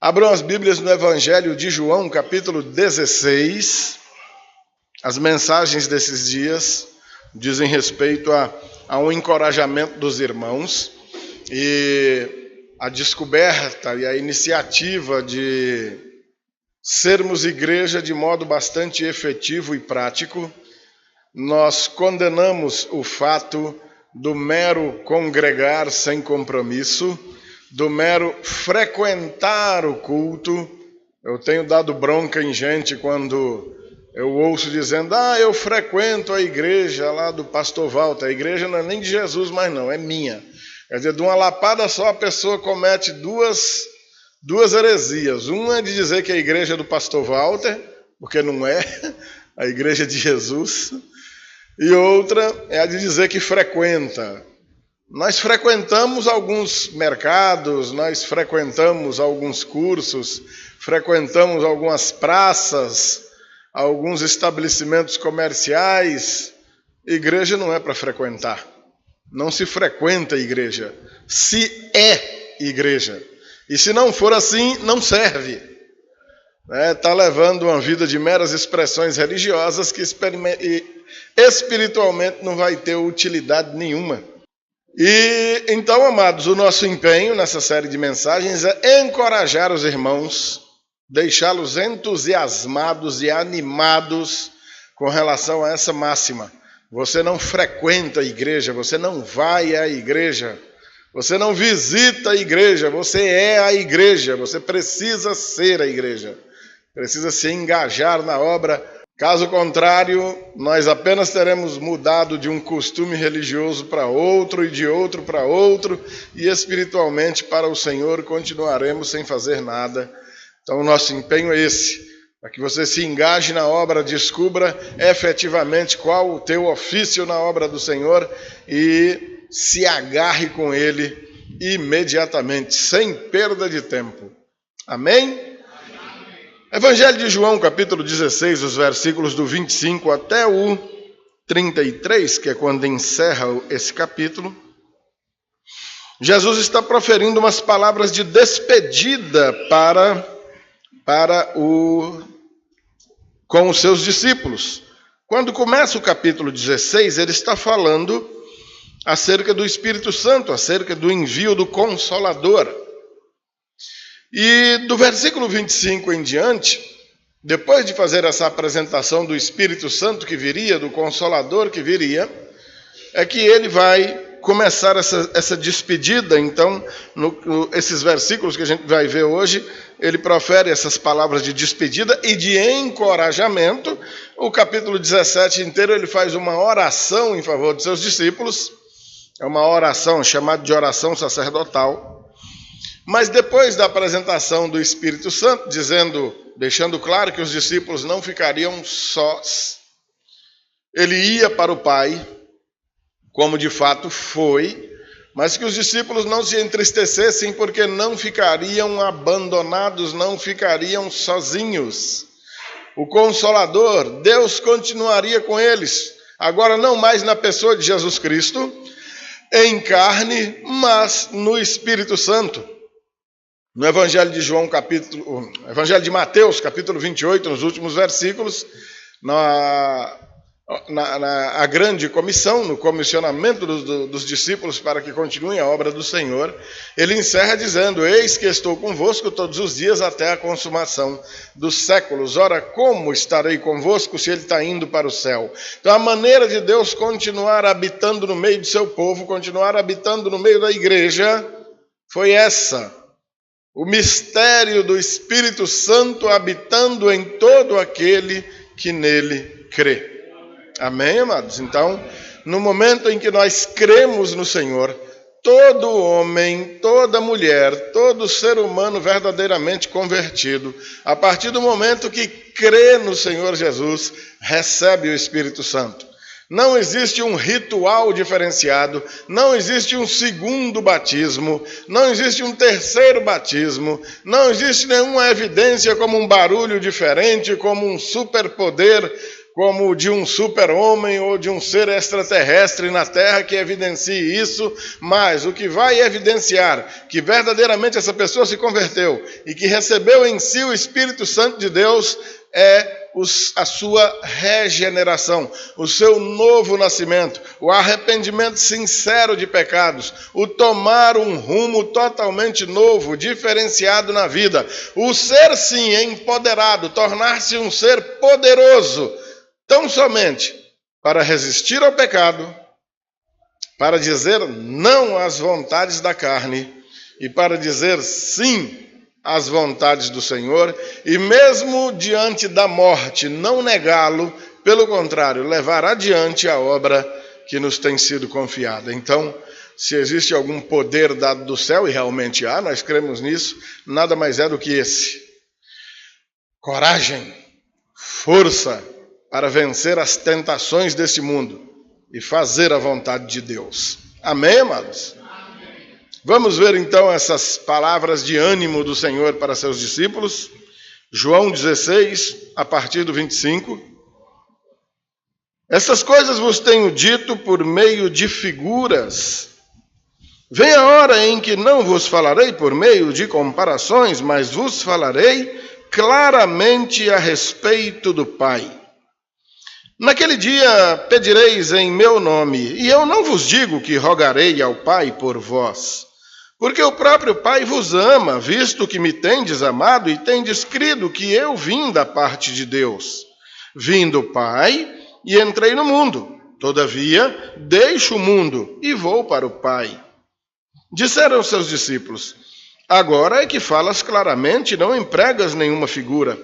Abram as Bíblias no Evangelho de João, capítulo 16. As mensagens desses dias dizem respeito a um encorajamento dos irmãos e a descoberta e a iniciativa de sermos igreja de modo bastante efetivo e prático. Nós condenamos o fato do mero congregar sem compromisso, do mero frequentar o culto. Eu tenho dado bronca em gente quando eu ouço dizendo: eu frequento a igreja lá do pastor Walter. A igreja não é nem de Jesus mais não, é minha. Quer dizer, de uma lapada só a pessoa comete duas heresias. Uma é de dizer que é a igreja do pastor Walter, porque não é a igreja de Jesus. E outra é a de dizer que frequenta. Nós frequentamos alguns mercados, nós frequentamos alguns cursos, frequentamos algumas praças, alguns estabelecimentos comerciais. Igreja não é para frequentar. Não se frequenta a igreja, se é igreja. E se não for assim, não serve. Está levando uma vida de meras expressões religiosas que espiritualmente não vai ter utilidade nenhuma. E então, amados, o nosso empenho nessa série de mensagens é encorajar os irmãos, deixá-los entusiasmados e animados com relação a essa máxima. Você não frequenta a igreja, você não vai à igreja, você não visita a igreja, você é a igreja, você precisa ser a igreja, precisa se engajar na obra. Caso contrário, nós apenas teremos mudado de um costume religioso para outro e de outro para outro, e espiritualmente para o Senhor continuaremos sem fazer nada. Então o nosso empenho é esse, para que você se engaje na obra, descubra efetivamente qual o teu ofício na obra do Senhor e se agarre com ele imediatamente, sem perda de tempo. Amém? Evangelho de João, capítulo 16, os versículos do 25 até o 33, que é quando encerra esse capítulo. Jesus está proferindo umas palavras de despedida com os seus discípulos. Quando começa o capítulo 16, ele está falando acerca do Espírito Santo, acerca do envio do Consolador. E do versículo 25 em diante, depois de fazer essa apresentação do Espírito Santo que viria, do Consolador que viria, é que ele vai começar essa despedida. Então, esses versículos que a gente vai ver hoje, ele profere essas palavras de despedida e de encorajamento. O capítulo 17 inteiro ele faz uma oração em favor dos seus discípulos, é uma oração chamada de oração sacerdotal. Mas depois da apresentação do Espírito Santo, deixando claro que os discípulos não ficariam sós, ele ia para o Pai, como de fato foi, mas que os discípulos não se entristecessem porque não ficariam abandonados, não ficariam sozinhos. O Consolador, Deus continuaria com eles, agora não mais na pessoa de Jesus Cristo, em carne, mas no Espírito Santo. No Evangelho de Evangelho de Mateus, capítulo 28, nos últimos versículos, a grande comissão, no comissionamento dos discípulos para que continuem a obra do Senhor, ele encerra dizendo: eis que estou convosco todos os dias até a consumação dos séculos. Ora, como estarei convosco se ele está indo para o céu? Então a maneira de Deus continuar habitando no meio do seu povo, continuar habitando no meio da igreja, foi essa. O mistério do Espírito Santo habitando em todo aquele que nele crê. Amém, amados? Então, no momento em que nós cremos no Senhor, todo homem, toda mulher, todo ser humano verdadeiramente convertido, a partir do momento que crê no Senhor Jesus, recebe o Espírito Santo. Não existe um ritual diferenciado, não existe um segundo batismo, não existe um terceiro batismo, não existe nenhuma evidência como um barulho diferente, como um superpoder como de um super-homem ou de um ser extraterrestre na Terra que evidencie isso, mas o que vai evidenciar que verdadeiramente essa pessoa se converteu e que recebeu em si o Espírito Santo de Deus é a sua regeneração, o seu novo nascimento, o arrependimento sincero de pecados, o tomar um rumo totalmente novo, diferenciado na vida, o ser sim empoderado, tornar-se um ser poderoso, tão somente para resistir ao pecado, para dizer não às vontades da carne e para dizer sim às vontades do Senhor, e mesmo diante da morte, não negá-lo, pelo contrário, levar adiante a obra que nos tem sido confiada. Então, se existe algum poder dado do céu, e realmente há, nós cremos nisso, nada mais é do que esse: coragem, força para vencer as tentações desse mundo e fazer a vontade de Deus. Amém, amados? Vamos ver então essas palavras de ânimo do Senhor para seus discípulos. João 16, a partir do 25. Essas coisas vos tenho dito por meio de figuras. Vem a hora em que não vos falarei por meio de comparações, mas vos falarei claramente a respeito do Pai. Naquele dia pedireis em meu nome, e eu não vos digo que rogarei ao Pai por vós, porque o próprio Pai vos ama, visto que me tendes amado e tendes crido que eu vim da parte de Deus. Vim do Pai e entrei no mundo. Todavia, deixo o mundo e vou para o Pai. Disseram os seus discípulos: agora é que falas claramente, não empregas nenhuma figura.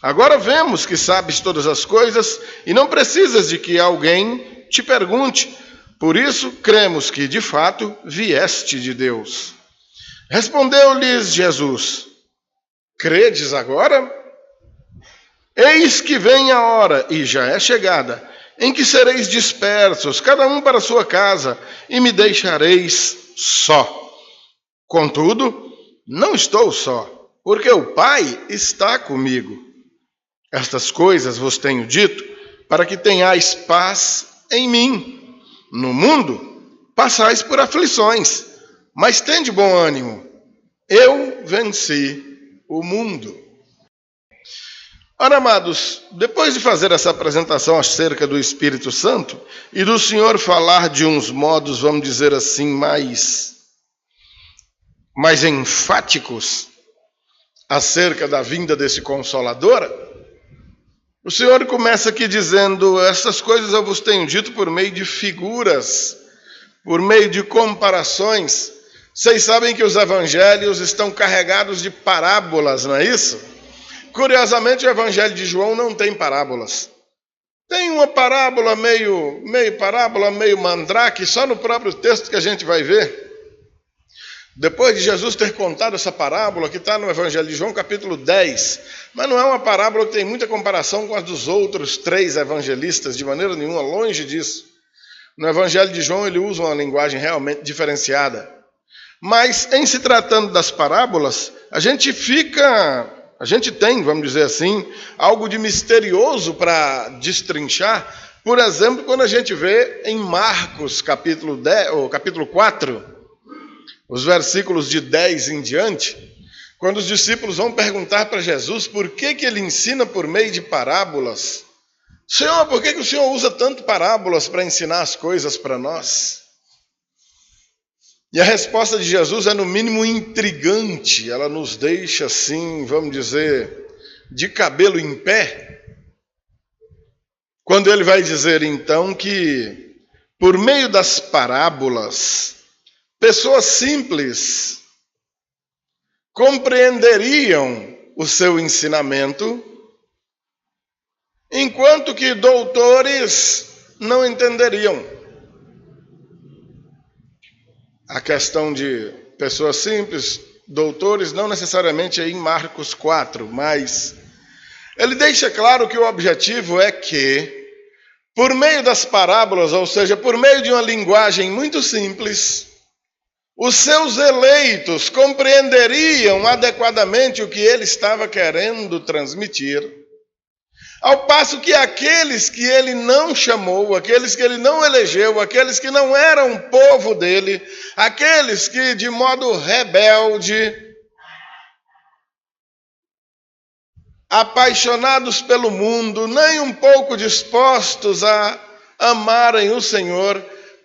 Agora vemos que sabes todas as coisas e não precisas de que alguém te pergunte. Por isso, cremos que, de fato, vieste de Deus. Respondeu-lhes Jesus: credes agora? Eis que vem a hora, e já é chegada, em que sereis dispersos, cada um para sua casa, e me deixareis só. Contudo, não estou só, porque o Pai está comigo. Estas coisas vos tenho dito, para que tenhais paz em mim. No mundo, passais por aflições, mas tende bom ânimo. Eu venci o mundo. Ora, amados, depois de fazer essa apresentação acerca do Espírito Santo e do Senhor falar de uns modos, vamos dizer assim, mais enfáticos acerca da vinda desse Consolador, o Senhor começa aqui dizendo: essas coisas eu vos tenho dito por meio de figuras, por meio de comparações. Vocês sabem que os evangelhos estão carregados de parábolas, não é isso? Curiosamente, o evangelho de João não tem parábolas. Tem uma parábola meio parábola, meio mandrake, só no próprio texto que a gente vai ver. Depois de Jesus ter contado essa parábola, que está no Evangelho de João, capítulo 10, mas não é uma parábola que tem muita comparação com as dos outros 3 evangelistas, de maneira nenhuma, longe disso. No Evangelho de João ele usa uma linguagem realmente diferenciada. Mas, em se tratando das parábolas, a gente tem, vamos dizer assim, algo de misterioso para destrinchar. Por exemplo, quando a gente vê em Marcos, capítulo 4, os versículos de 10 em diante, quando os discípulos vão perguntar para Jesus por que ele ensina por meio de parábolas. Senhor, por que o Senhor usa tanto parábolas para ensinar as coisas para nós? E a resposta de Jesus é no mínimo intrigante, ela nos deixa assim, vamos dizer, de cabelo em pé, quando ele vai dizer então que por meio das parábolas, pessoas simples compreenderiam o seu ensinamento, enquanto que doutores não entenderiam. A questão de pessoas simples, doutores, não necessariamente é em Marcos 4, mas ele deixa claro que o objetivo é que, por meio das parábolas, ou seja, por meio de uma linguagem muito simples, os seus eleitos compreenderiam adequadamente o que ele estava querendo transmitir, Ao passo que aqueles que ele não chamou, aqueles que ele não elegeu, aqueles que não eram povo dele, aqueles que de modo rebelde, apaixonados pelo mundo, nem um pouco dispostos a amarem o Senhor,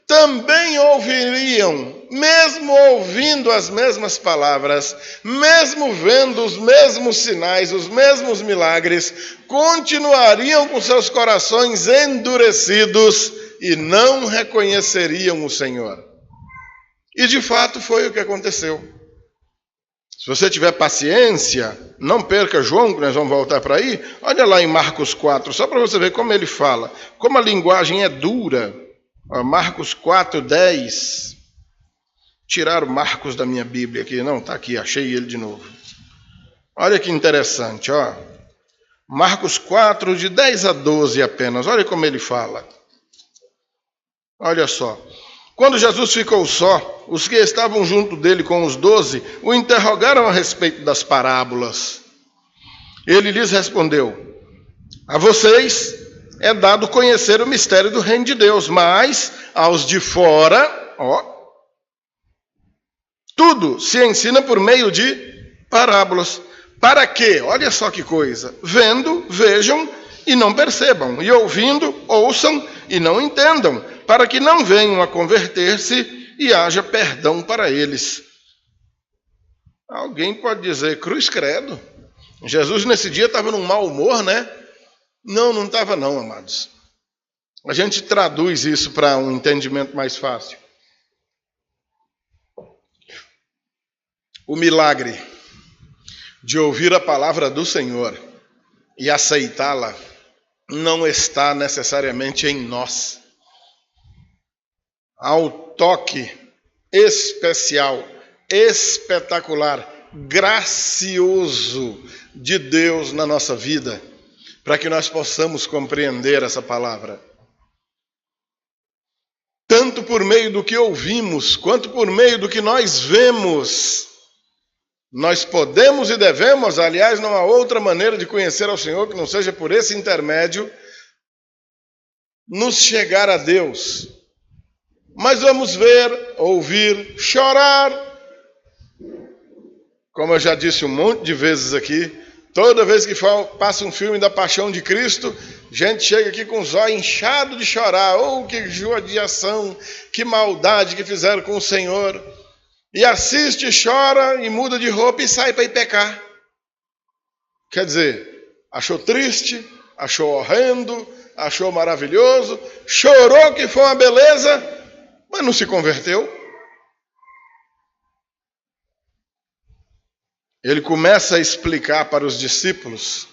também ouviriam, mesmo ouvindo as mesmas palavras, mesmo vendo os mesmos sinais, os mesmos milagres, continuariam com seus corações endurecidos e não reconheceriam o Senhor. E de fato foi o que aconteceu. Se você tiver paciência, não perca João, que nós vamos voltar para aí. Olha lá em Marcos 4, só para você ver como ele fala, como a linguagem é dura. Marcos 4, 10. Tiraram Marcos da minha Bíblia aqui. Não, está aqui, achei ele de novo. Olha que interessante, ó. Marcos 4, de 10 a 12 apenas. Olha como ele fala. Olha só. Quando Jesus ficou só, os que estavam junto dele com os 12 o interrogaram a respeito das parábolas. Ele lhes respondeu: a vocês é dado conhecer o mistério do reino de Deus, mas aos de fora, tudo se ensina por meio de parábolas. Para quê? Olha só que coisa. Vendo, vejam e não percebam, e ouvindo, ouçam e não entendam, para que não venham a converter-se e haja perdão para eles. Alguém pode dizer, cruz credo. Jesus nesse dia estava num mau humor, né? Não estava não, amados. A gente traduz isso para um entendimento mais fácil. O milagre de ouvir a palavra do Senhor e aceitá-la não está necessariamente em nós. Há o toque especial, espetacular, gracioso de Deus na nossa vida, para que nós possamos compreender essa palavra. Tanto por meio do que ouvimos, quanto por meio do que nós vemos, nós podemos e devemos, aliás, não há outra maneira de conhecer ao Senhor que não seja por esse intermédio, nos chegar a Deus. Mas vamos ver, ouvir, chorar. Como eu já disse um monte de vezes aqui, toda vez que passa um filme da Paixão de Cristo, gente chega aqui com os olhos inchados de chorar. Oh, que judiação, que maldade que fizeram com o Senhor. E assiste, chora e muda de roupa e sai para ir pecar. Quer dizer, achou triste, achou horrendo, achou maravilhoso, chorou que foi uma beleza, mas não se converteu. Ele começa a explicar para os discípulos,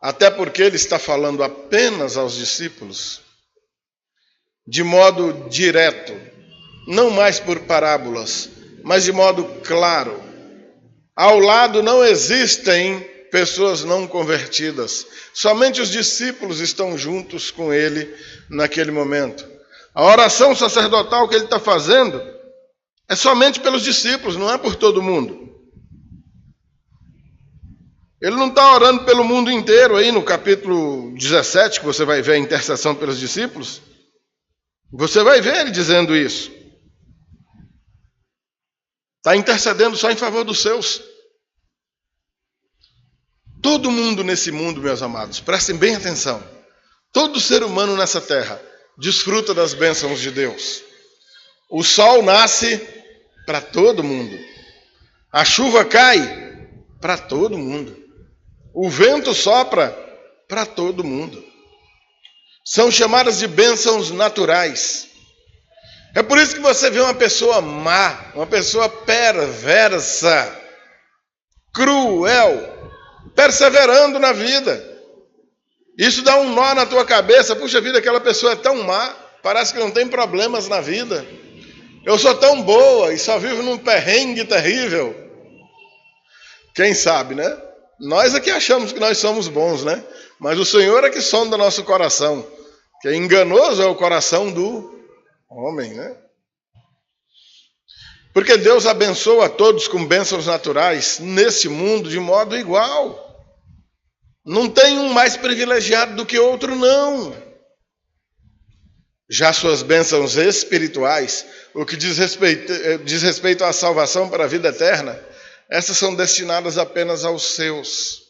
até porque ele está falando apenas aos discípulos, de modo direto, não mais por parábolas, mas de modo claro. Ao lado não existem pessoas não convertidas, somente os discípulos estão juntos com ele naquele momento. A oração sacerdotal que ele está fazendo é somente pelos discípulos, não é por todo mundo. Ele não está orando pelo mundo inteiro aí no capítulo 17, que você vai ver a intercessão pelos discípulos. Você vai ver ele dizendo isso. Está intercedendo só em favor dos seus. Todo mundo nesse mundo, meus amados, prestem bem atenção. Todo ser humano nessa terra desfruta das bênçãos de Deus. O sol nasce para todo mundo. A chuva cai para todo mundo. O vento sopra para todo mundo. São chamadas de bênçãos naturais. É por isso que você vê uma pessoa má, uma pessoa perversa, cruel, perseverando na vida. Isso dá um nó na tua cabeça. Puxa vida, aquela pessoa é tão má, parece que não tem problemas na vida. Eu sou tão boa e só vivo num perrengue terrível. Quem sabe, né? Nós é que achamos que nós somos bons, né? Mas o Senhor é que sonda nosso coração. Que enganoso é o coração do homem, né? Porque Deus abençoa a todos com bênçãos naturais nesse mundo de modo igual. Não tem um mais privilegiado do que outro, não. Já suas bênçãos espirituais, o que diz respeito à salvação para a vida eterna, essas são destinadas apenas aos seus,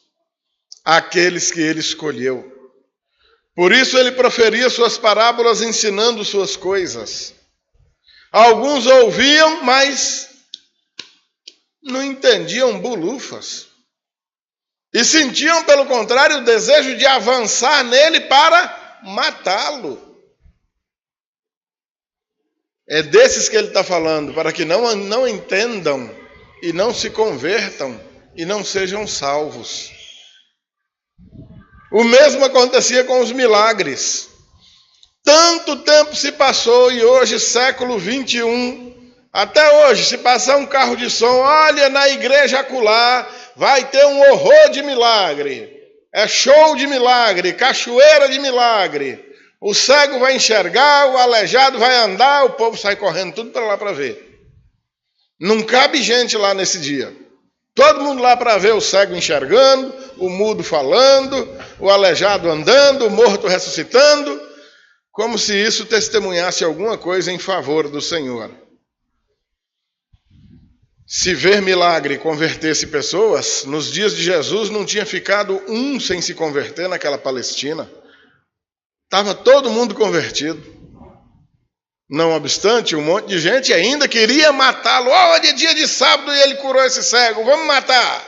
àqueles que ele escolheu. Por isso ele proferia suas parábolas ensinando suas coisas. Alguns ouviam, mas não entendiam bulufas. E sentiam, pelo contrário, o desejo de avançar nele para matá-lo. É desses que ele está falando, para que não entendam e não se convertam e não sejam salvos. O mesmo acontecia com os milagres. Tanto tempo se passou e hoje, século 21, até hoje, se passar um carro de som, olha, na igreja acolá, vai ter um horror de milagre. É show de milagre, cachoeira de milagre. O cego vai enxergar, o aleijado vai andar, o povo sai correndo tudo para lá para ver. Não cabe gente lá nesse dia. Todo mundo lá para ver o cego enxergando, o mudo falando, o aleijado andando, o morto ressuscitando, como se isso testemunhasse alguma coisa em favor do Senhor. Se ver milagre e convertesse pessoas, nos dias de Jesus não tinha ficado um sem se converter naquela Palestina. Estava todo mundo convertido. Não obstante, um monte de gente ainda queria matá-lo. Olha, dia de sábado e ele curou esse cego, vamos matar.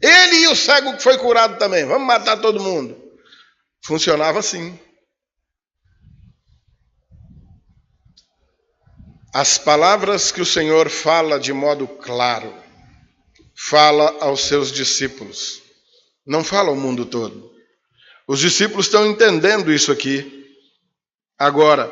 Ele e o cego que foi curado também, vamos matar todo mundo. Funcionava assim. As palavras que o Senhor fala de modo claro, fala aos seus discípulos, não fala ao mundo todo. Os discípulos estão entendendo isso aqui. Agora,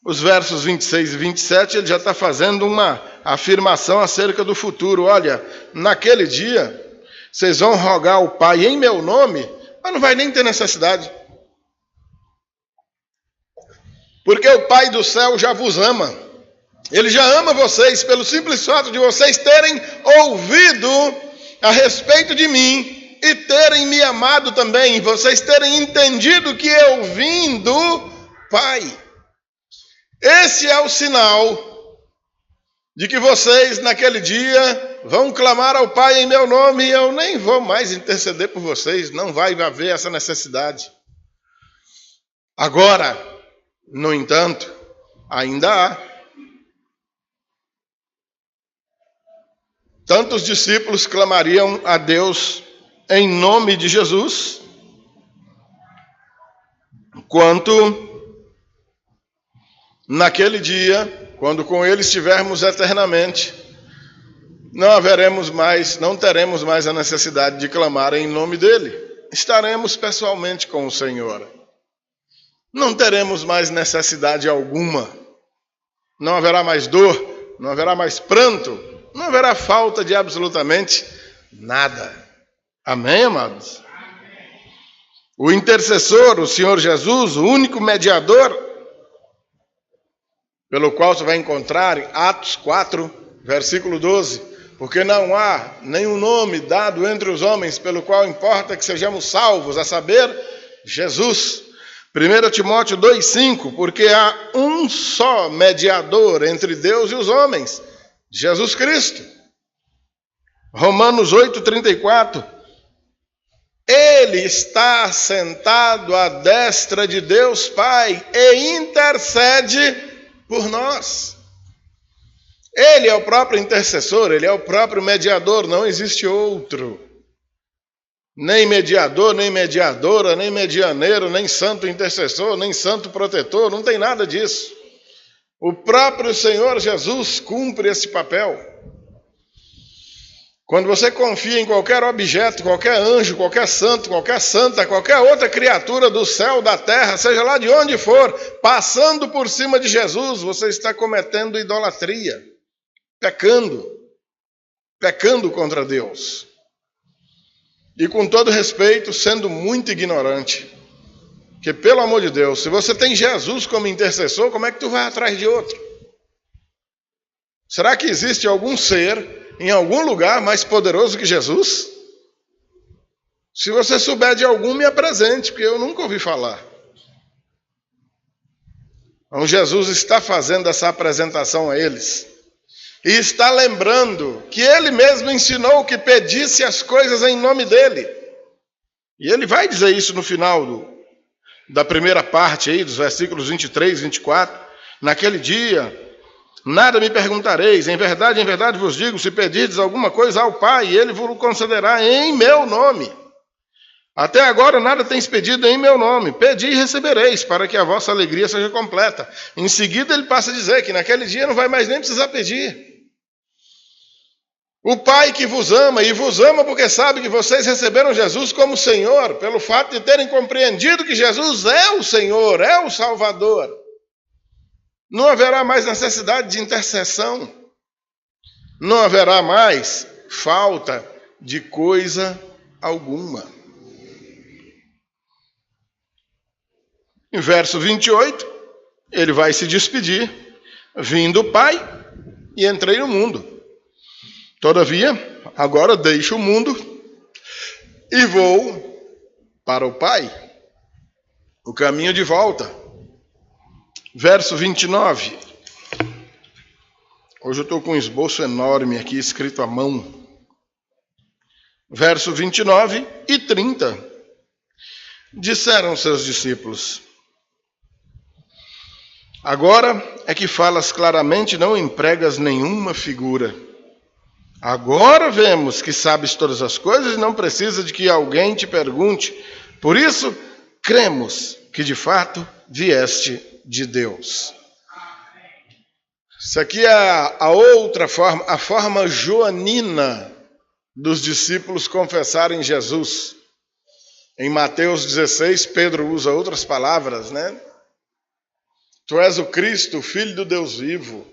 os versos 26 e 27, ele já está fazendo uma afirmação acerca do futuro. Olha, naquele dia, vocês vão rogar ao Pai em meu nome, mas não vai nem ter necessidade. Porque o Pai do céu já vos ama. Ele já ama vocês pelo simples fato de vocês terem ouvido a respeito de mim e terem me amado também. Vocês terem entendido que eu vim do Pai. Esse é o sinal de que vocês, naquele dia, vão clamar ao Pai em meu nome e eu nem vou mais interceder por vocês, não vai haver essa necessidade. Agora, no entanto, ainda há. Tanto os discípulos clamariam a Deus em nome de Jesus, quanto naquele dia, quando com ele estivermos eternamente, não teremos mais a necessidade de clamar em nome dele. Estaremos pessoalmente com o Senhor. Não teremos mais necessidade alguma. Não haverá mais dor, não haverá mais pranto, não haverá falta de absolutamente nada. Amém, amados? O intercessor, o Senhor Jesus, o único mediador, pelo qual você vai encontrar em Atos 4, versículo 12, porque não há nenhum nome dado entre os homens pelo qual importa que sejamos salvos, a saber, Jesus. 1 Timóteo 2,5, porque há um só mediador entre Deus e os homens, Jesus Cristo. Romanos 8,34, ele está sentado à destra de Deus Pai e intercede por nós. Ele é o próprio intercessor, ele é o próprio mediador, não existe outro. Nem mediador, nem mediadora, nem medianeiro, nem santo intercessor, nem santo protetor, não tem nada disso. O próprio Senhor Jesus cumpre esse papel. Quando você confia em qualquer objeto, qualquer anjo, qualquer santo, qualquer santa, qualquer outra criatura do céu, da terra, seja lá de onde for, passando por cima de Jesus, você está cometendo idolatria, pecando contra Deus. E com todo respeito, sendo muito ignorante, que pelo amor de Deus, se você tem Jesus como intercessor, como é que tu vai atrás de outro? Será que existe algum ser em algum lugar mais poderoso que Jesus? Se você souber de algum, me apresente, porque eu nunca ouvi falar. Então Jesus está fazendo essa apresentação a eles. E está lembrando que ele mesmo ensinou que pedisse as coisas em nome dele. E ele vai dizer isso no final da primeira parte aí, dos versículos 23 e 24. Naquele dia, nada me perguntareis, em verdade vos digo, se pedirdes alguma coisa ao Pai, ele vos concederá em meu nome. Até agora nada tens pedido em meu nome. Pedi e recebereis, para que a vossa alegria seja completa. Em seguida ele passa a dizer que naquele dia não vai mais nem precisar pedir. O Pai que vos ama, e vos ama porque sabe que vocês receberam Jesus como Senhor, pelo fato de terem compreendido que Jesus é o Senhor, é o Salvador. Não haverá mais necessidade de intercessão. Não haverá mais falta de coisa alguma. Em verso 28, ele vai se despedir. Vim do Pai e entrei no mundo. Todavia, agora deixo o mundo e vou para o Pai. O caminho de volta. Verso 29. Hoje eu estou com um esboço enorme aqui, escrito à mão. Verso 29 e 30. Disseram seus discípulos: agora é que falas claramente, não empregas nenhuma figura. Agora vemos que sabes todas as coisas e não precisa de que alguém te pergunte. Por isso, cremos que de fato vieste de Deus. Isso aqui é a outra forma, a forma joanina dos discípulos confessarem Jesus. Em Mateus 16, Pedro usa outras palavras, né? Tu és o Cristo, o Filho do Deus vivo.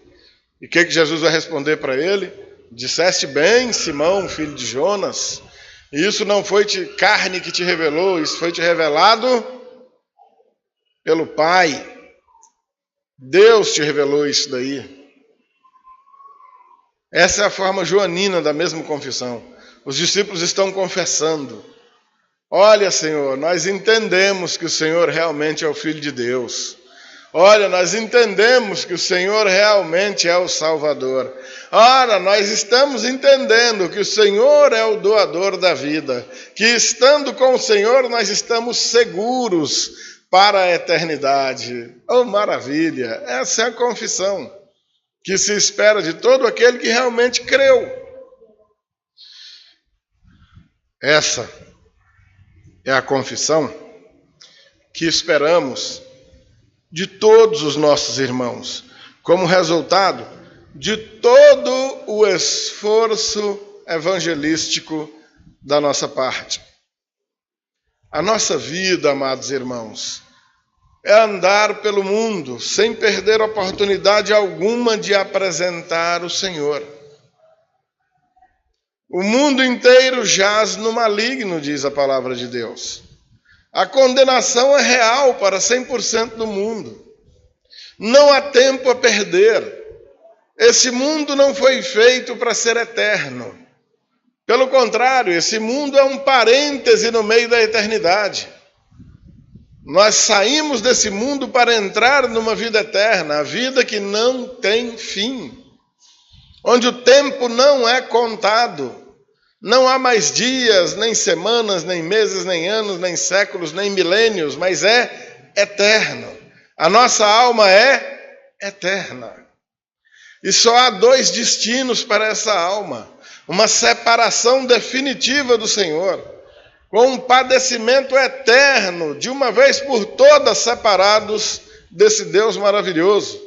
E o que Jesus vai responder para ele? Disseste bem, Simão, filho de Jonas. E isso não foi carne que te revelou, isso foi te revelado pelo Pai. Deus te revelou isso daí. Essa é a forma joanina da mesma confissão. Os discípulos estão confessando. Olha, Senhor, nós entendemos que o Senhor realmente é o Filho de Deus. Olha, nós entendemos que o Senhor realmente é o Salvador. Ora, nós estamos entendendo que o Senhor é o doador da vida. Que estando com o Senhor, nós estamos seguros para a eternidade. Oh, maravilha! Essa é a confissão que se espera de todo aquele que realmente creu. Essa é a confissão que esperamos de todos os nossos irmãos, como resultado de todo o esforço evangelístico da nossa parte. A nossa vida, amados irmãos, é andar pelo mundo sem perder oportunidade alguma de apresentar o Senhor. O mundo inteiro jaz no maligno, diz a palavra de Deus. A condenação é real para 100% do mundo. Não há tempo a perder. Esse mundo não foi feito para ser eterno. Pelo contrário, esse mundo é um parêntese no meio da eternidade. Nós saímos desse mundo para entrar numa vida eterna, a vida que não tem fim, onde o tempo não é contado. Não há mais dias, nem semanas, nem meses, nem anos, nem séculos, nem milênios, mas é eterno. A nossa alma é eterna. E só há dois destinos para essa alma: uma separação definitiva do Senhor, com um padecimento eterno, de uma vez por todas separados desse Deus maravilhoso.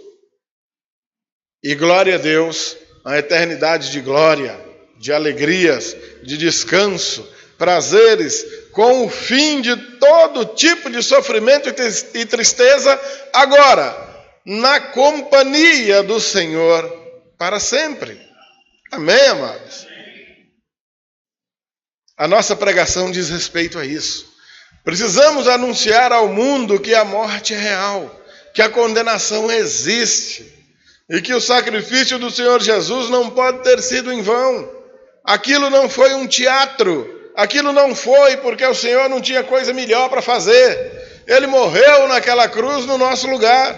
E glória a Deus, a eternidade de glória, de alegrias, de descanso, prazeres, com o fim de todo tipo de sofrimento e tristeza, agora, na companhia do Senhor, para sempre. Amém, amados? A nossa pregação diz respeito a isso. Precisamos anunciar ao mundo que a morte é real, que a condenação existe, e que o sacrifício do Senhor Jesus não pode ter sido em vão. Aquilo não foi um teatro, Aquilo não foi porque o Senhor não tinha coisa melhor para fazer. Ele morreu naquela cruz no nosso lugar.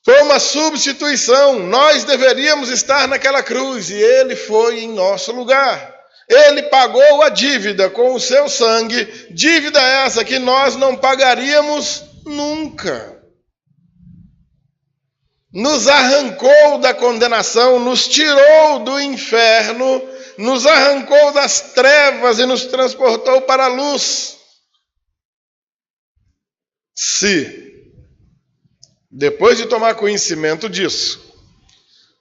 Foi uma substituição. Nós deveríamos estar naquela cruz e Ele foi em nosso lugar. Ele pagou a dívida com o seu sangue, dívida essa que nós não pagaríamos nunca. Nos arrancou da condenação, nos tirou do inferno, nos arrancou das trevas e nos transportou para a luz. Se, depois de tomar conhecimento disso,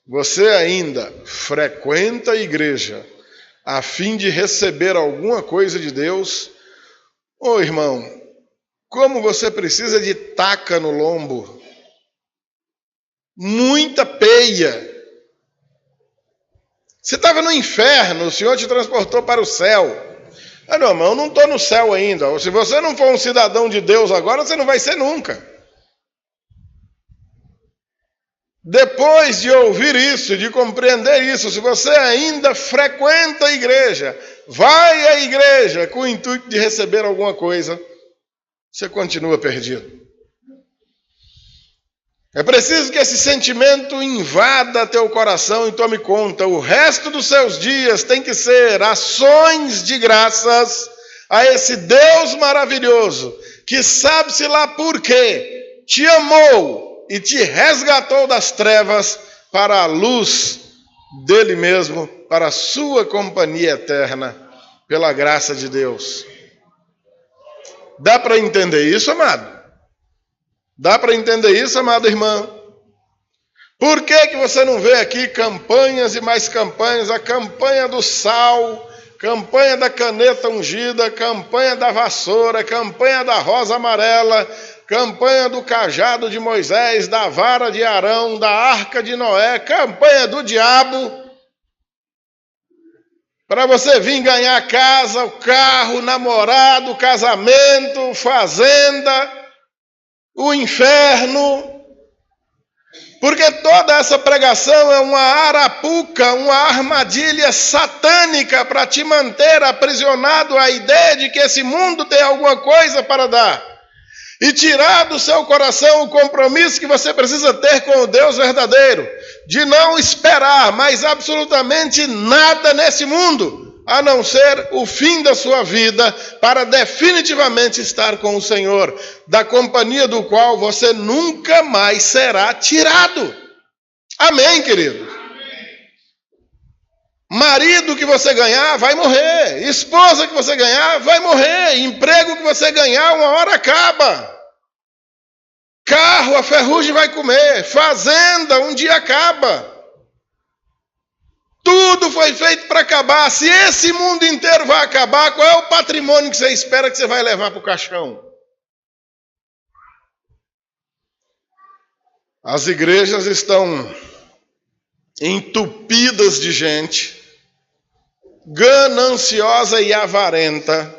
você ainda frequenta a igreja a fim de receber alguma coisa de Deus, ô irmão, como você precisa de taca no lombo, muita peia. Você estava no inferno, o Senhor te transportou para o céu. Não, irmão, eu não estou no céu ainda. Se você não for um cidadão de Deus agora, você não vai ser nunca. Depois de ouvir isso, de compreender isso, se você ainda frequenta a igreja, vai à igreja com o intuito de receber alguma coisa, você continua perdido. É preciso que esse sentimento invada teu coração e tome conta. O resto dos seus dias tem que ser ações de graças a esse Deus maravilhoso, que sabe-se lá por quê, te amou e te resgatou das trevas para a luz dele mesmo, para a sua companhia eterna, pela graça de Deus. Dá para entender isso, amado? Dá para entender isso, amada irmã? Por que você não vê aqui campanhas e mais campanhas? A campanha do sal, campanha da caneta ungida, campanha da vassoura, campanha da rosa amarela, campanha do cajado de Moisés, da vara de Arão, da arca de Noé, campanha do diabo, para você vir ganhar casa, o carro, namorado, casamento, fazenda, o inferno. Porque toda essa pregação é uma arapuca, uma armadilha satânica para te manter aprisionado à ideia de que esse mundo tem alguma coisa para dar. E tirar do seu coração o compromisso que você precisa ter com o Deus verdadeiro, de não esperar mais absolutamente nada nesse mundo, a não ser o fim da sua vida, para definitivamente estar com o Senhor, da companhia do qual você nunca mais será tirado. Amém, querido? Marido que você ganhar vai morrer, esposa que você ganhar vai morrer, emprego que você ganhar uma hora acaba, carro a ferrugem vai comer, fazenda um dia acaba, tudo foi feito para acabar. Se esse mundo inteiro vai acabar, qual é o patrimônio que você espera que você vai levar para o caixão? As igrejas estão entupidas de gente gananciosa e avarenta,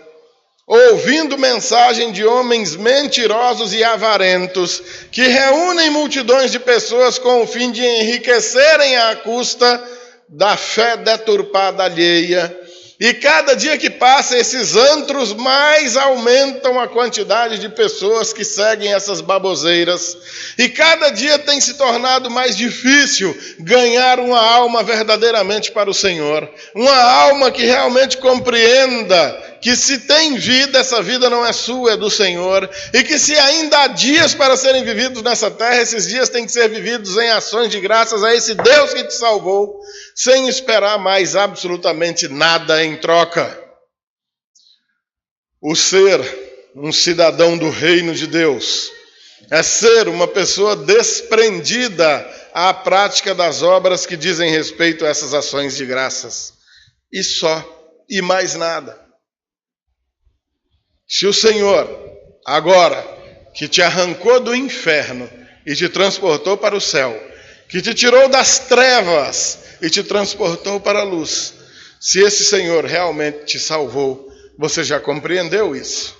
ouvindo mensagem de homens mentirosos e avarentos, que reúnem multidões de pessoas com o fim de enriquecerem à custa da fé deturpada alheia. E cada dia que passa, esses antros mais aumentam a quantidade de pessoas que seguem essas baboseiras. E cada dia tem se tornado mais difícil ganhar uma alma verdadeiramente para o Senhor. Uma alma que realmente compreenda que se tem vida, essa vida não é sua, é do Senhor. E que se ainda há dias para serem vividos nessa terra, esses dias têm que ser vividos em ações de graças a esse Deus que te salvou, sem esperar mais absolutamente nada em troca. O ser um cidadão do reino de Deus é ser uma pessoa desprendida à prática das obras que dizem respeito a essas ações de graças. E só, e mais nada. Se o Senhor, agora, que te arrancou do inferno e te transportou para o céu, que te tirou das trevas e te transportou para a luz, se esse Senhor realmente te salvou, você já compreendeu isso?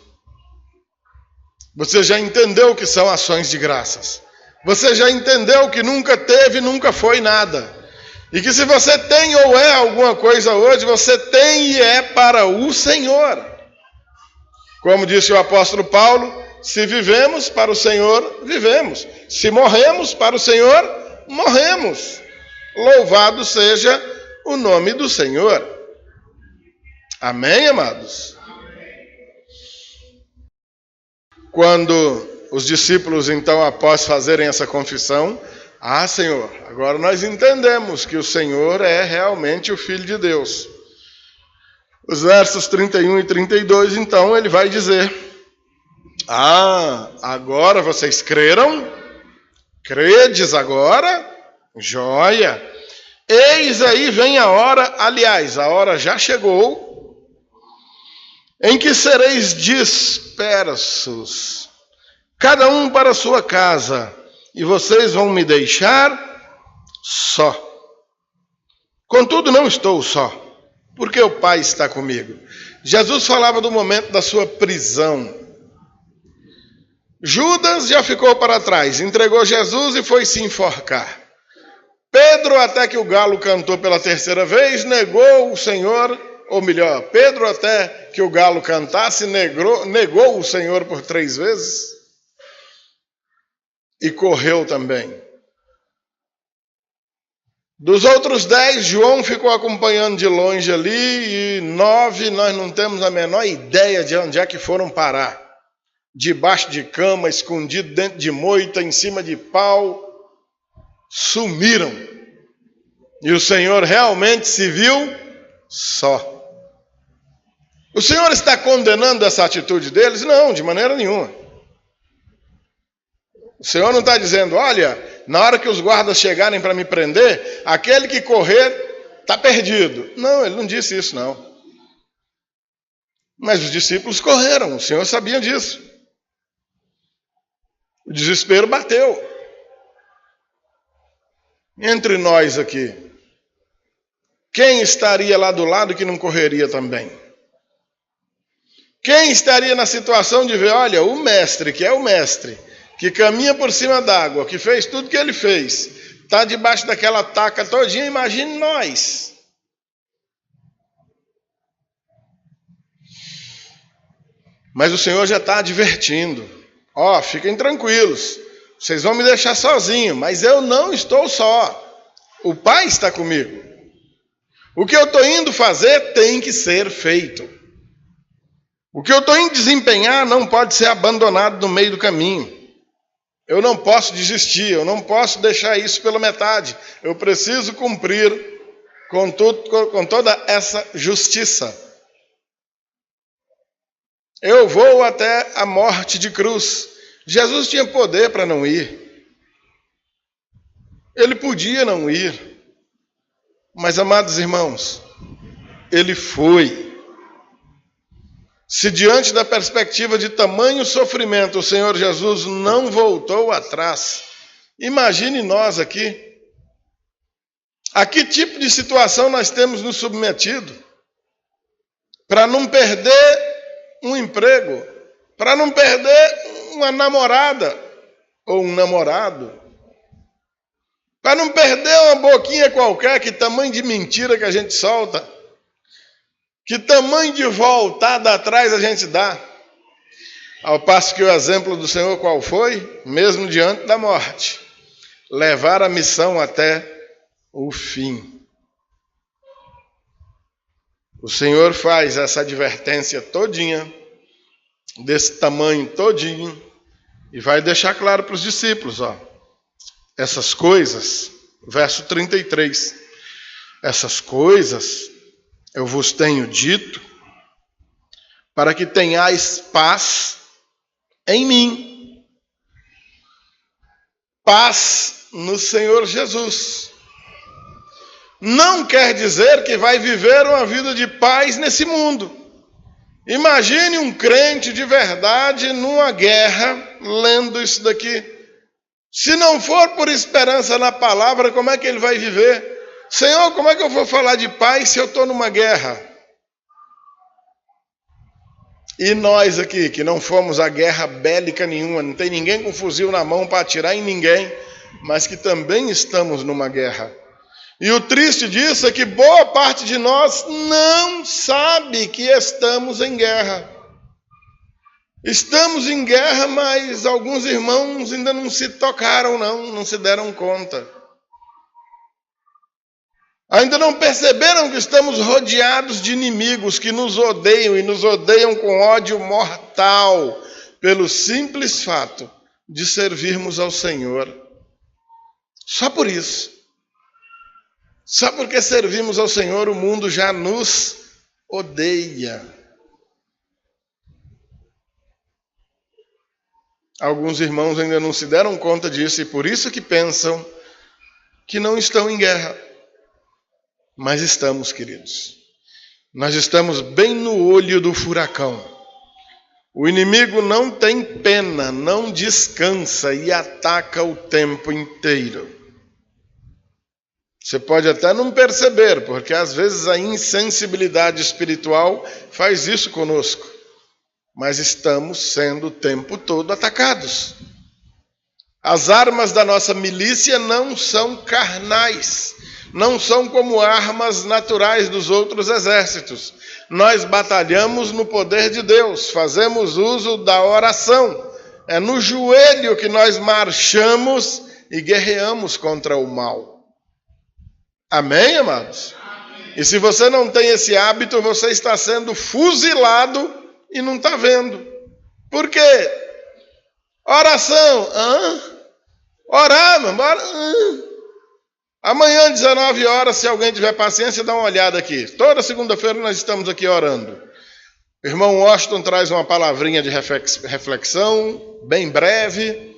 Você já entendeu o que são ações de graças? Você já entendeu que nunca teve, nunca foi nada? E que se você tem ou é alguma coisa hoje, você tem e é para o Senhor. Como disse o apóstolo Paulo, se vivemos para o Senhor, vivemos. Se morremos para o Senhor, morremos. Louvado seja o nome do Senhor. Amém, amados? Quando os discípulos, então, após fazerem essa confissão, Senhor, agora nós entendemos que o Senhor é realmente o Filho de Deus. Os versos 31 e 32, então, ele vai dizer: agora vocês creram? Credes agora? Joia! Eis aí vem a hora, aliás, a hora já chegou, em que sereis dispersos, cada um para a sua casa, e vocês vão me deixar só. Contudo, não estou só, porque o Pai está comigo. Jesus falava do momento da sua prisão. Judas já ficou para trás, entregou Jesus e foi se enforcar. Pedro, até que o galo cantou pela terceira vez, negou o Senhor, ou melhor, Pedro, até que o galo cantasse, negou o Senhor por 3 vezes. E correu também. Dos outros 10, João ficou acompanhando de longe ali, e 9 nós não temos a menor ideia de onde é que foram parar. Debaixo de cama, escondido dentro de moita, em cima de pau, sumiram. E o Senhor realmente se viu só. O Senhor está condenando essa atitude deles? Não, de maneira nenhuma. O Senhor não está dizendo, olha, na hora que os guardas chegarem para me prender, aquele que correr está perdido. Não, ele não disse isso, não. Mas os discípulos correram, o Senhor sabia disso. O desespero bateu. Entre nós aqui, quem estaria lá do lado que não correria também? Quem estaria na situação de ver, olha, o mestre, que é o mestre, que caminha por cima d'água, que fez tudo que ele fez, está debaixo daquela taca todinha, imagine nós. Mas o Senhor já está advertindo. Fiquem tranquilos, vocês vão me deixar sozinho, mas eu não estou só. O Pai está comigo. O que eu estou indo fazer tem que ser feito. O que eu estou indo desempenhar não pode ser abandonado no meio do caminho. Eu não posso desistir, eu não posso deixar isso pela metade. Eu preciso cumprir com toda essa justiça. Eu vou até a morte de cruz. Jesus tinha poder para não ir. Ele podia não ir. Mas, amados irmãos, ele foi. Se diante da perspectiva de tamanho sofrimento o Senhor Jesus não voltou atrás, imagine nós aqui. A que tipo de situação nós temos nos submetido? Para não perder um emprego, para não perder uma namorada ou um namorado, para não perder uma boquinha qualquer, que tamanho de mentira que a gente solta, que tamanho de voltada atrás a gente dá. Ao passo que o exemplo do Senhor qual foi? Mesmo diante da morte, levar a missão até o fim. O Senhor faz essa advertência todinha, desse tamanho todinho, e vai deixar claro para os discípulos, essas coisas, verso 33, essas coisas eu vos tenho dito, para que tenhais paz em mim. Paz no Senhor Jesus. Não quer dizer que vai viver uma vida de paz nesse mundo. Imagine um crente de verdade numa guerra, lendo isso daqui. Se não for por esperança na palavra, como é que ele vai viver? Senhor, como é que eu vou falar de paz se eu estou numa guerra? E nós aqui, que não fomos a guerra bélica nenhuma, não tem ninguém com fuzil na mão para atirar em ninguém, mas que também estamos numa guerra. E o triste disso é que boa parte de nós não sabe que estamos em guerra. Estamos em guerra, mas alguns irmãos ainda não se tocaram, não se deram conta. Ainda não perceberam que estamos rodeados de inimigos que nos odeiam e nos odeiam com ódio mortal, pelo simples fato de servirmos ao Senhor. Só por isso. Só porque servimos ao Senhor, o mundo já nos odeia. Alguns irmãos ainda não se deram conta disso e por isso que pensam que não estão em guerra. Mas estamos, queridos. Nós estamos bem no olho do furacão. O inimigo não tem pena, não descansa e ataca o tempo inteiro. Você pode até não perceber, porque às vezes a insensibilidade espiritual faz isso conosco. Mas estamos sendo o tempo todo atacados. As armas da nossa milícia não são carnais, não são como armas naturais dos outros exércitos. Nós batalhamos no poder de Deus, fazemos uso da oração. É no joelho que nós marchamos e guerreamos contra o mal. Amém, amados? Amém. E se você não tem esse hábito, você está sendo fuzilado e não está vendo. Por quê? Oração. Orar, mano. Bora. Amanhã, 19 horas, se alguém tiver paciência, dá uma olhada aqui. Toda segunda-feira nós estamos aqui orando. O irmão Washington traz uma palavrinha de reflexão, bem breve.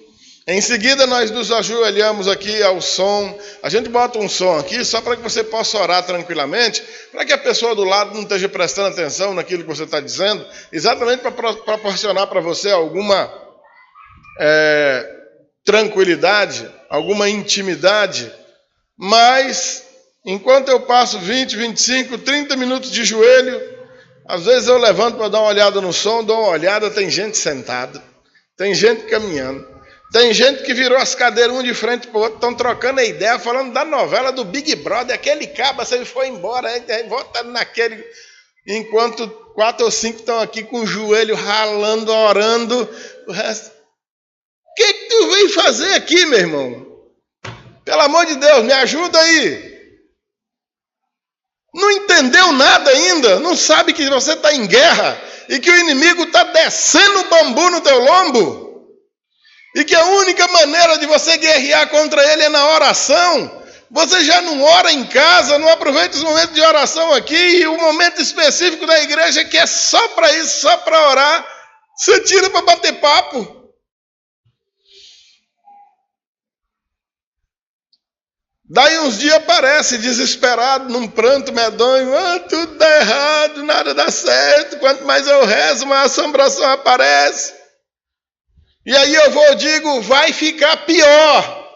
Em seguida, nós nos ajoelhamos aqui ao som. A gente bota um som aqui só para que você possa orar tranquilamente, para que a pessoa do lado não esteja prestando atenção naquilo que você está dizendo, exatamente para proporcionar para você alguma tranquilidade, alguma intimidade. Mas, enquanto eu passo 20, 25, 30 minutos de joelho, às vezes eu levanto para dar uma olhada no som, dou uma olhada, tem gente sentada, tem gente caminhando. Tem gente que virou as cadeiras um de frente para o outro, estão trocando a ideia, falando da novela do Big Brother, aquele cabo, se ele foi embora, aí volta naquele... Enquanto 4 ou 5 estão aqui com o joelho ralando, orando, o resto... O que tu vem fazer aqui, meu irmão? Pelo amor de Deus, me ajuda aí. Não entendeu nada ainda, não sabe que você está em guerra e que o inimigo está descendo o bambu no teu lombo? E que a única maneira de você guerrear contra ele é na oração. Você já não ora em casa, não aproveita os momentos de oração aqui, e o momento específico da igreja que é só para isso, só para orar, você tira para bater papo. Daí uns dias aparece desesperado, num pranto medonho, tudo dá errado, nada dá certo, quanto mais eu rezo, mais assombração aparece. E aí eu digo, vai ficar pior.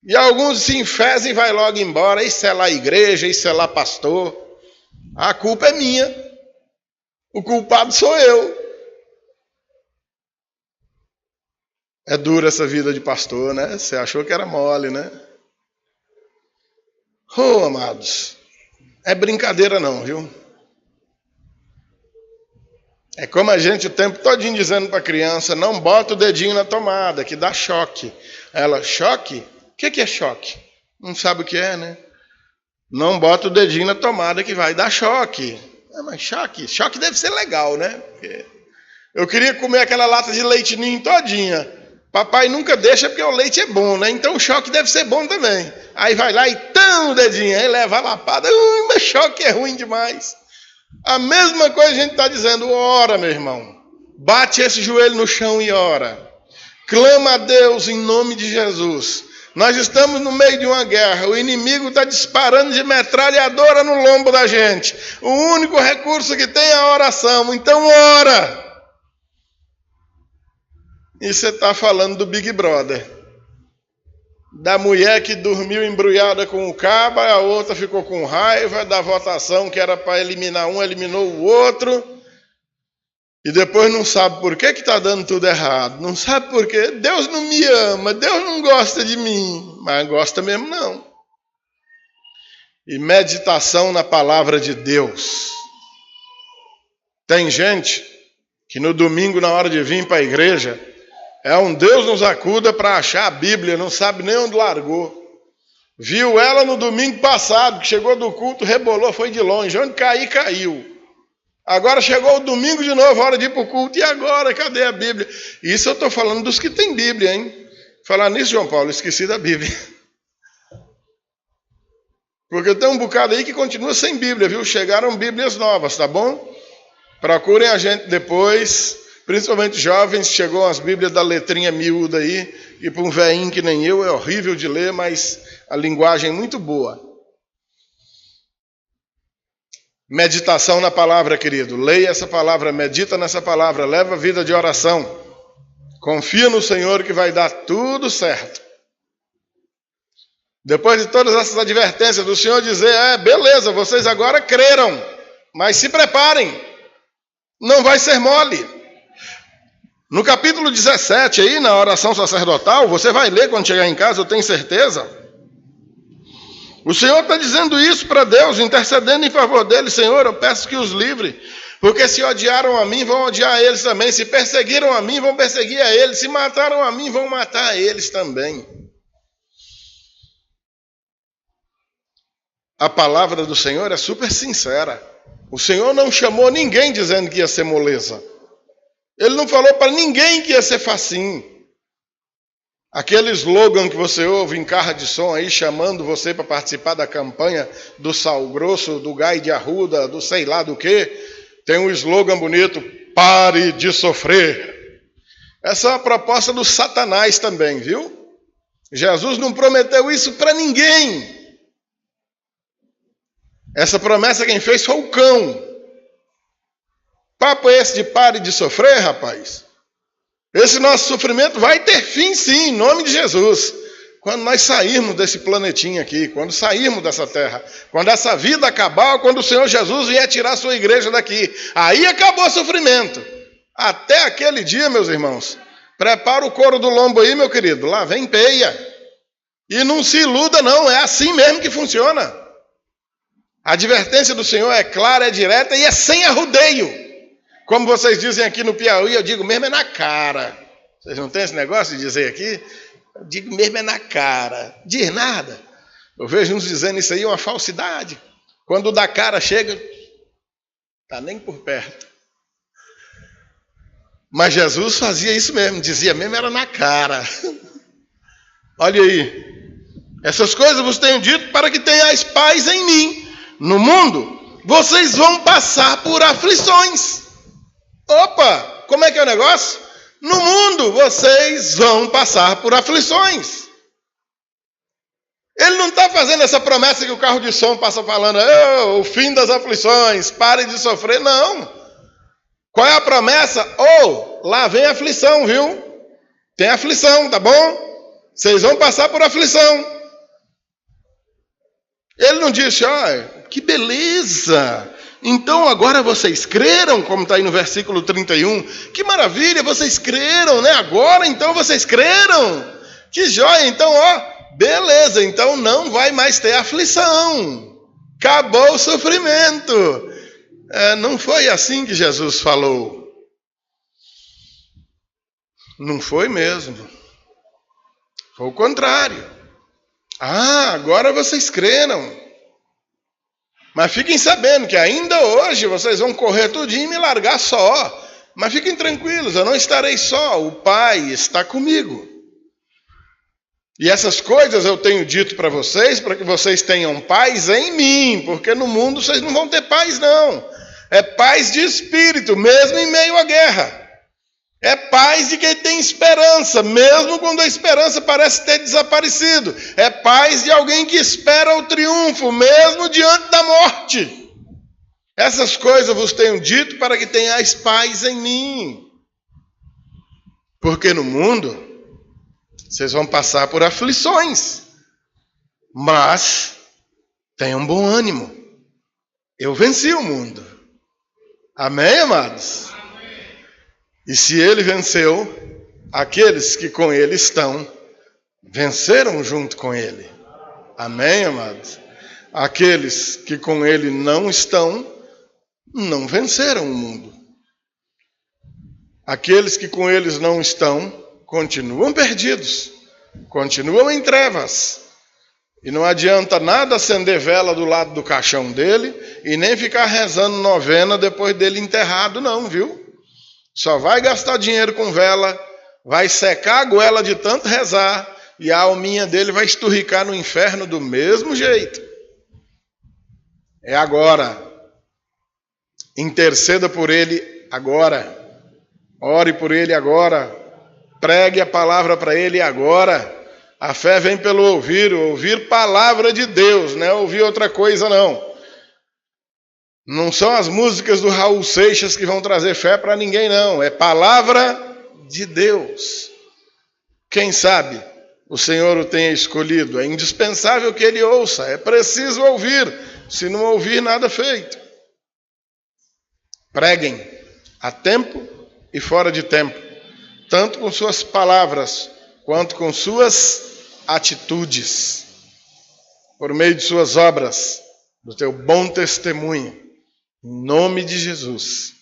E alguns se enfezem e vai logo embora. Isso é lá igreja, isso é lá pastor. A culpa é minha. O culpado sou eu. É dura essa vida de pastor, né? Você achou que era mole, né? Oh, amados, é brincadeira não, viu? É como a gente o tempo todinho dizendo para a criança, não bota o dedinho na tomada, que dá choque. Ela, choque? O que é choque? Não sabe o que é, né? Não bota o dedinho na tomada que vai dar choque. Mas choque deve ser legal, né? Porque eu queria comer aquela lata de leite ninho todinha. Papai nunca deixa porque o leite é bom, né? Então o choque deve ser bom também. Aí vai lá e tão o dedinho, aí leva a lapada. Mas choque é ruim demais. A mesma coisa a gente está dizendo, ora, meu irmão. Bate esse joelho no chão e ora. Clama a Deus em nome de Jesus. Nós estamos no meio de uma guerra. O inimigo está disparando de metralhadora no lombo da gente. O único recurso que tem é a oração. Então ora. E você está falando do Big Brother. Da mulher que dormiu embrulhada com o cabo, a outra ficou com raiva, da votação que era para eliminar um, eliminou o outro. E depois não sabe por que está dando tudo errado. Não sabe por quê. Deus não me ama, Deus não gosta de mim. Mas gosta mesmo não. e meditação na palavra de Deus. Tem gente que no domingo, na hora de vir para a igreja, é um Deus nos acuda para achar a Bíblia, não sabe nem onde largou. Viu ela no domingo passado, que chegou do culto, rebolou, foi de longe. Onde cair, caiu. Agora chegou o domingo de novo, hora de ir para o culto. E agora, cadê a Bíblia? Isso eu estou falando dos que têm Bíblia, hein? Falar nisso, João Paulo, esqueci da Bíblia. Porque tem um bocado aí que continua sem Bíblia, viu? Chegaram Bíblias novas, tá bom? Procurem a gente depois, principalmente jovens, chegou as Bíblias da letrinha miúda aí, e para um velhinho que nem eu é horrível de ler, mas a linguagem é muito boa. Meditação na palavra, querido. Leia essa palavra, medita nessa palavra, leva a vida de oração. Confia no Senhor que vai dar tudo certo. Depois de todas essas advertências do Senhor dizer, beleza, vocês agora creram, mas se preparem, não vai ser mole. No capítulo 17 aí, na oração sacerdotal, você vai ler quando chegar em casa, eu tenho certeza. O Senhor está dizendo isso para Deus, intercedendo em favor dele. Senhor, eu peço que os livre, porque se odiaram a mim, vão odiar a eles também. Se perseguiram a mim, vão perseguir a eles. Se mataram a mim, vão matar a eles também. A palavra do Senhor é super sincera. O Senhor não chamou ninguém dizendo que ia ser moleza. Ele não falou para ninguém que ia ser facinho. Aquele slogan que você ouve em carro de som aí, chamando você para participar da campanha do sal grosso, do gai de arruda, do sei lá do que, tem um slogan bonito, pare de sofrer. Essa é uma proposta do Satanás também, viu? Jesus não prometeu isso para ninguém. Essa promessa quem fez foi o cão. Papo é esse de pare de sofrer, rapaz? Esse nosso sofrimento vai ter fim sim, em nome de Jesus. Quando nós sairmos desse planetinha aqui, quando sairmos dessa terra, quando essa vida acabar, quando o Senhor Jesus vier tirar a sua igreja daqui, aí acabou o sofrimento. Até aquele dia, meus irmãos, prepara o couro do lombo aí, meu querido, lá vem peia. E não se iluda não, é assim mesmo que funciona. A advertência do Senhor é clara, é direta e é sem arrudeio. Como vocês dizem aqui no Piauí, eu digo mesmo é na cara. Vocês não têm esse negócio de dizer aqui? Eu digo mesmo é na cara. Diz nada. Eu vejo uns dizendo isso aí é uma falsidade. Quando o da cara chega, está nem por perto. Mas Jesus fazia isso mesmo, dizia mesmo era na cara. Olha aí. Essas coisas vos tenho dito para que tenhais paz em mim. No mundo, vocês vão passar por aflições. Opa, como é que é o negócio? No mundo vocês vão passar por aflições. Ele não está fazendo essa promessa que o carro de som passa falando, o fim das aflições, pare de sofrer, não. Qual é a promessa? Lá vem a aflição, viu? Tem aflição, tá bom? Vocês vão passar por aflição. Ele não disse, que beleza! Então agora vocês creram, como está aí no versículo 31. Que maravilha, vocês creram, né? Agora então vocês creram. Que joia, então beleza, então não vai mais ter aflição. Acabou o sofrimento. Não foi assim que Jesus falou. Não foi mesmo. Foi o contrário. Agora vocês creram. Mas fiquem sabendo que ainda hoje vocês vão correr tudinho e me largar só. Mas fiquem tranquilos, eu não estarei só, o Pai está comigo. E essas coisas eu tenho dito para vocês, para que vocês tenham paz em mim, porque no mundo vocês não vão ter paz não. É paz de espírito, mesmo em meio à guerra. É paz de quem tem esperança, mesmo quando a esperança parece ter desaparecido. É paz de alguém que espera o triunfo, mesmo diante da morte. Essas coisas vos tenho dito para que tenhais paz em mim. Porque no mundo, vocês vão passar por aflições. Mas, tenham bom ânimo. Eu venci o mundo. Amém, amados? E se ele venceu, aqueles que com ele estão, venceram junto com ele. Amém, amados? aqueles que com ele não estão, não venceram o mundo. Aqueles que com eles não estão, continuam perdidos, continuam em trevas. E não adianta nada acender vela do lado do caixão dele e nem ficar rezando novena depois dele enterrado, não, viu? Só vai gastar dinheiro com vela, vai secar a goela de tanto rezar e a alminha dele vai esturricar no inferno do mesmo jeito. É agora. Interceda por ele agora. Ore por ele agora. Pregue a palavra para ele agora. A fé vem pelo ouvir palavra de Deus, não é ouvir outra coisa não. Não são as músicas do Raul Seixas que vão trazer fé para ninguém não, é palavra de Deus. Quem sabe o Senhor o tenha escolhido, é indispensável que ele ouça, é preciso ouvir, se não ouvir nada feito. Preguem a tempo e fora de tempo, tanto com suas palavras quanto com suas atitudes, por meio de suas obras, do teu bom testemunho, em nome de Jesus.